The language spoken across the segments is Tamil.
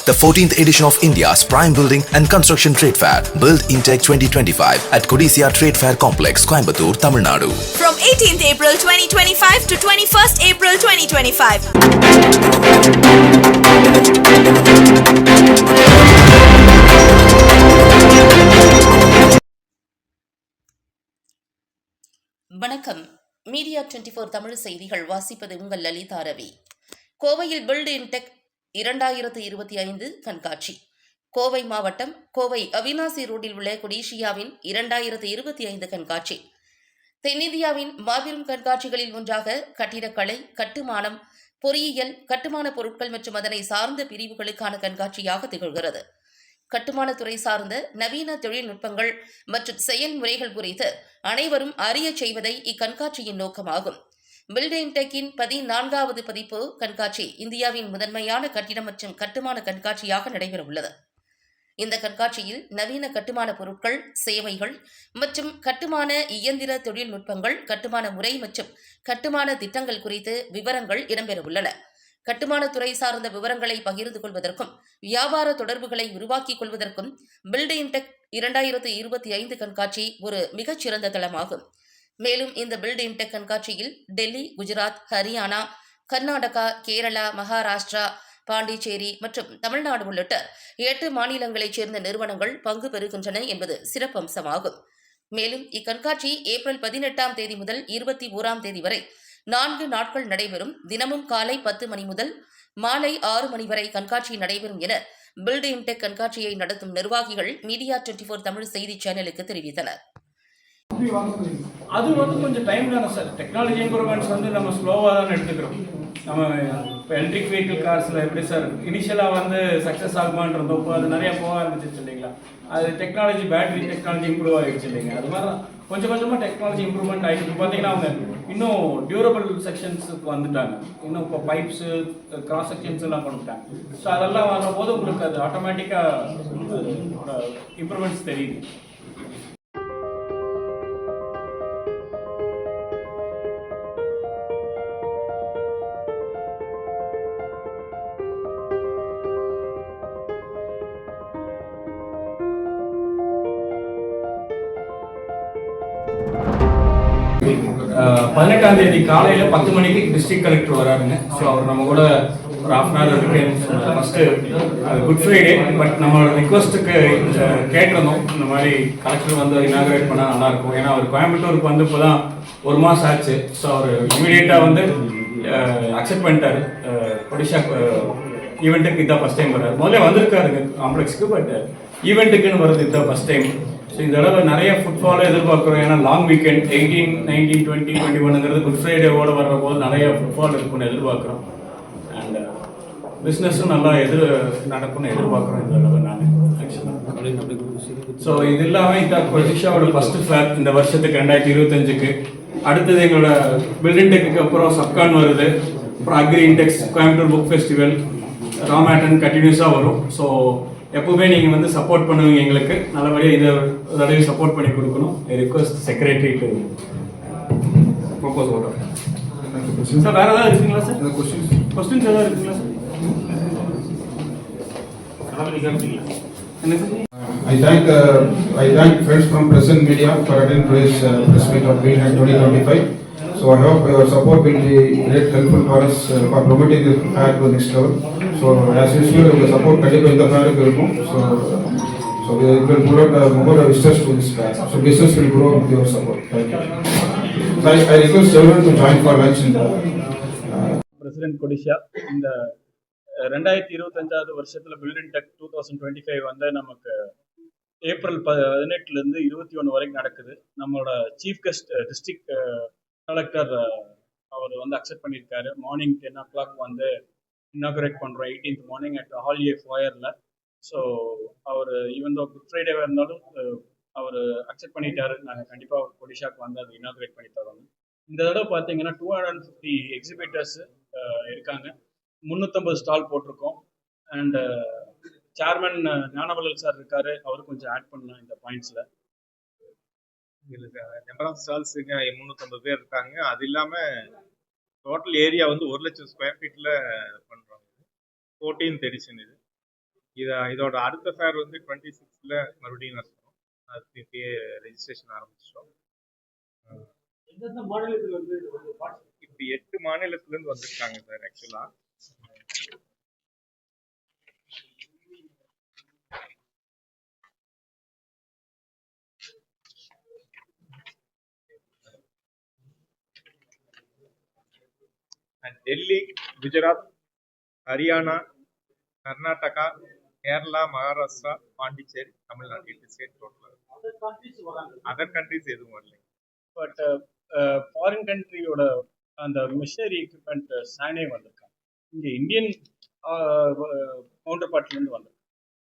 the 14th edition of India's Prime Building and Construction Trade Fair, Build Intech 2025 at Codicea Trade Fair Complex, Coimbatore, Tamil Nadu. From 18th April 2025 to 21st April 2025. வணக்கம். மீடியா 24 தமிழ் செய்திகள் வாசிப்பது உங்கள் லலிதா ரவி. கோவையில் பில்ட் இன்டெக் 2025 கண்காட்சி. கோவை மாவட்டம் கோவை அவினாசி ரோட்டில் உள்ள கொடிஷியாவின் 2025 கண்காட்சி தென்னிந்தியாவின் மாபெரும் கண்காட்சிகளில் ஒன்றாக கட்டிடக்கலை, கட்டுமானம், பொறியியல், கட்டுமான பொருட்கள் மற்றும் அதனை சார்ந்த பிரிவுகளுக்கான கண்காட்சியாக திகழ்கிறது. கட்டுமானத்துறை சார்ந்த நவீன தொழில்நுட்பங்கள் மற்றும் செயல்முறைகள் குறித்து அனைவரும் அறிய செய்வதை இக்கண்காட்சியின் நோக்கமாகும். பில்ட் இன்டெக்கின் 14வது பதிப்பு கண்காட்சி இந்தியாவின் முதன்மையான கட்டிடம் மற்றும் கட்டுமான கண்காட்சியாக நடைபெறவுள்ளது. இந்த கண்காட்சியில் நவீன கட்டுமான பொருட்கள், சேவைகள் மற்றும் கட்டுமான இயந்திர தொழில்நுட்பங்கள், கட்டுமான முறை மற்றும் கட்டுமான திட்டங்கள் குறித்து விவரங்கள் இடம்பெறவுள்ளன. கட்டுமானத்துறை சார்ந்த விவரங்களை பகிர்ந்து கொள்வதற்கும் வியாபார தொடர்புகளை உருவாக்கிக் கொள்வதற்கும் பில்ட் இன்டெக் 2025 கண்காட்சி ஒரு மிகச்சிறந்த தளமாகும். மேலும் இந்த பில்ட் இன்டெக் கண்காட்சியில் டெல்லி, குஜராத், ஹரியானா, கர்நாடகா, கேரளா, மகாராஷ்டிரா, பாண்டிச்சேரி மற்றும் தமிழ்நாடு உள்ளிட்ட 8 மாநிலங்களைச் சேர்ந்த நிறுவனங்கள் பங்கு பெறுகின்றன என்பது சிறப்பம்சமாகும். மேலும் இக்கண்காட்சி ஏப்ரல் 18ஆம் தேதி முதல் 21ஆம் தேதி வரை 4 நாட்கள் நடைபெறும். தினமும் காலை 10 மணி முதல் மாலை 6 மணி வரை கண்காட்சி நடைபெறும் என பில்ட் இன்டெக் கண்காட்சியை நடத்தும் நிர்வாகிகள் மீடியா 24 தமிழ் செய்தி சேனலுக்கு தெரிவித்தனர். அது கொஞ்சம் டைம் தானே சார். டெக்னாலஜி இம்ப்ரூவ்மெண்ட்ஸ் நம்ம ஸ்லோவாக தான் எடுத்துக்கிறோம். நம்ம இப்போ எலக்ட்ரிக் வெஹிக்கிள் கார்ஸில் எப்படி சார் இனிஷியலாக சக்ஸஸ் ஆகுமான்றதோ அது நிறையா போக ஆரம்பிச்சிச்சு இல்லைங்களா. அது டெக்னாலஜி, பேட்டரி டெக்னாலஜி இம்ப்ரூவ் ஆகிடுச்சு இல்லைங்க. அது மாதிரி கொஞ்சம் கொஞ்சமாக டெக்னாலஜி இம்ப்ரூவ்மெண்ட் ஆகிடுச்சு. பார்த்தீங்கன்னா அவங்க இன்னும் டியூரபிள் செக்ஷன்ஸுக்கு வந்துட்டாங்க. இன்னும் இப்போ பைப்ஸு, கிராஸ் செக்ஷன்ஸ் எல்லாம் பண்ணிட்டாங்க. ஸோ அதெல்லாம் வரும்போது உங்களுக்கு அது ஆட்டோமேட்டிக்காக இம்ப்ரூவ்மெண்ட்ஸ் தெரியுது. பதினெட்டாம் தேதி காலையில் 10 மணிக்கு டிஸ்ட்ரிக்ட் கலெக்டர் வராருங்க. ஸோ அவர் நம்ம கூட ஒரு ½ இருக்கு. ஃபர்ஸ்ட் குட் ஃப்ரைடே, பட் நம்மளோட ரிக்வஸ்ட்டுக்கு கேட்டிருந்தோம். இந்த மாதிரி கலெக்டர் இனாகிரேட் பண்ணால் நல்லாயிருக்கும். ஏன்னா அவர் கோயம்புத்தூருக்கு இப்போ தான் 1 மாதம் ஆச்சு. ஸோ அவர் இமீடியட்டாக அக்செப்ட் பண்ணிட்டாரு. ஒடிஷா ஈவெண்ட்டுக்கு இதுதான் ஃபஸ்ட் டைம் வர்றாரு. முதல்ல வந்திருக்காருங்க காம்ப்ளெக்ஸுக்கு, பட் ஈவெண்ட்டுக்குன்னு வர்றது இதுதான் ஃபஸ்ட் டைம். ஸோ இந்த தடவை நிறைய ஃபுட்ஃபாலும் எதிர்பார்க்குறோம். ஏன்னா லாங் வீக்கெண்ட் 18, 19, 20, 21ங்கிறது குட் ஃப்ரைடேவோடு வர்ற போது நிறைய ஃபுட்ஃபால் இருக்குன்னு எதிர்பார்க்குறோம். அண்ட் பிஸ்னஸும் நல்லா நடக்கும்னு எதிர்பார்க்குறோம் இந்த தடவை நான் ஆக்சுவலாக. ஸோ இது இல்லாமல் இந்த கொடிஷாவோட ஃபஸ்ட்டு ஃபேர் இந்த வருஷத்துக்கு 2025க்கு. அடுத்தது எங்களோட பில்ட் இன்டெக்கு அப்புறம் சப்கான் வருது. அப்புறம் agri Intex, Coimbatore book festival, ராமேட்டன் கண்டினியூஸாக வரும். ஸோ எப்பவுமே நீங்கள் சப்போர்ட் பண்ணுவீங்க எங்களுக்கு. நல்லபடியாக இதை தடவை சப்போர்ட் பண்ணி கொடுக்கணும். Request secretary to propose voter. Sir வேறு ஏதாவது இருக்குங்களா சார்? கொஸ்டின்ஸ் ஏதாவது இருக்குங்களா sir? I thank friends from press and media for attending today's press meet of Build Intech 2025. So I hope your support will be great helpful for us for promoting this fair to the next level. So as usual, the support continue in the fair will so we will pull out more visitors to this fair. So business will grow with your support. Thank you. So I request everyone to join for lunch in the President Codicea இந்த 2025வது வருஷத்தில் பில்ட் இன்டெக் 2025 நமக்கு ஏப்ரல் 18லேருந்து 21 வரைக்கும் நடக்குது. நம்மளோட சீஃப் கெஸ்ட் டிஸ்ட்ரிக்ட் கலெக்டர் அவர் அக்செப்ட் பண்ணியிருக்காரு. மார்னிங் 10 o'clock இனாகுரேட் பண்ணுறோம் 18th morning at hall A ஃபயரில். ஸோ அவர் ஈவன் தோ குட் ஃப்ரைடேவாக இருந்தாலும் அவர் அக்செப்ட் பண்ணிட்டாரு. நாங்கள் கண்டிப்பாக ஒடிஷாவுக்கு அதை இனாகுரேட் பண்ணி தரோம். இந்த தடவை பார்த்தீங்கன்னா 250 எக்ஸிபிட்டர்ஸ் இருக்காங்க. 350 ஸ்டால் போட்டிருக்கோம். அண்ட் சேர்மன் ஞானவல்லல் சார் இருக்காரு. அவரு கொஞ்சம் ஆட் பண்ணலாம் இந்த பாயிண்ட்ஸில். நம்பர் ஆஃப் ஸ்டால்ஸுங்க 350 பேர் இருக்காங்க. அது இல்லாமல் டோட்டல் ஏரியா 1 லட்சம் ஸ்கொயர் ஃபீட்டில் பண்ணுறோம். 14th எடிஷன் இது. இதோட அடுத்த ஃபேர் வந்து 26ல மறுபடியும் நடத்துறோம். அதுக்கு இப்பயே ரெஜிஸ்ட்ரேஷன் ஆரம்பிச்சிட்டோம். இப்போ 8 மாநிலத்திலேருந்து வந்திருக்காங்க சார் ஆக்சுவலா. Delhi, Gujarat, Haryana, Karnataka, Kerala, Maharashtra, Pondicherry, Tamil Nadu 8 state total. Other countries எதுவும் வரல. பட் ஃபாரின் கண்ட்ரியோட அந்த மிஷினரி எக்யூப்மெண்ட் சானே வந்திருக்காங்க. இங்கே இந்தியன் கவுண்டர் பார்ட்லேருந்து வந்திருக்கு.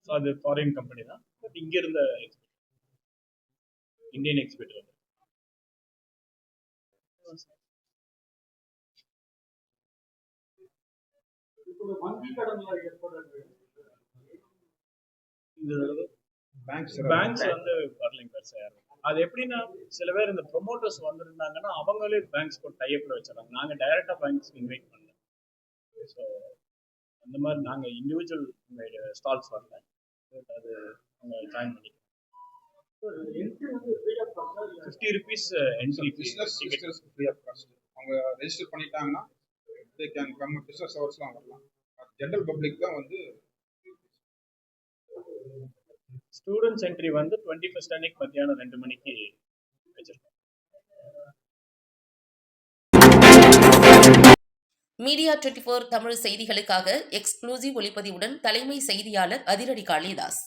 ஸோ அது ஃபாரின் கம்பெனி தான். பட் இங்கே இருந்த இந்தியன் எக்ஸ்பெக்ட் வந்து பேங்க்ஸ் வந்து வரலைங்க சார். அது எப்படின்னா சில பேர் இந்த ப்ரொமோட்டர்ஸ் வந்திருந்தாங்கன்னா அவங்களே பேங்க்ஸ் கூட டைப்ல வச்சிடறாங்க. நாங்கள் டைரக்டாக பேங்க்ஸ் இன்வைட் பண்ணல. ஸோ அந்த மாதிரி நாங்கள் இண்டிவிஜுவல் ஸ்டால்ஸ் வரல. பட் அது அவங்க ஜாயின் பண்ணிக்கலாம். 50 rupees entry business free of cost. அவங்க ரெஜிஸ்டர் பண்ணிட்டாங்கன்னா தே கேன் கம் பிசினஸ் ஹவர்ஸ்லாம் வரலாம். ஜெனரல் பப்ளிக் தான் வந்து ஸ்டூடெண்ட்ஸ் என்ட்ரி வந்து 21st அன்னைக்கு மத்தியானம் 2 மணிக்கு வச்சிருக்கோம். மீடியா 24 தமிழ் செய்திகளுக்காக எக்ஸ்க்ளூசிவ் ஒளிப்பதிவுடன் தலைமை செய்தியாளர் அதிரடி காளிதாஸ்.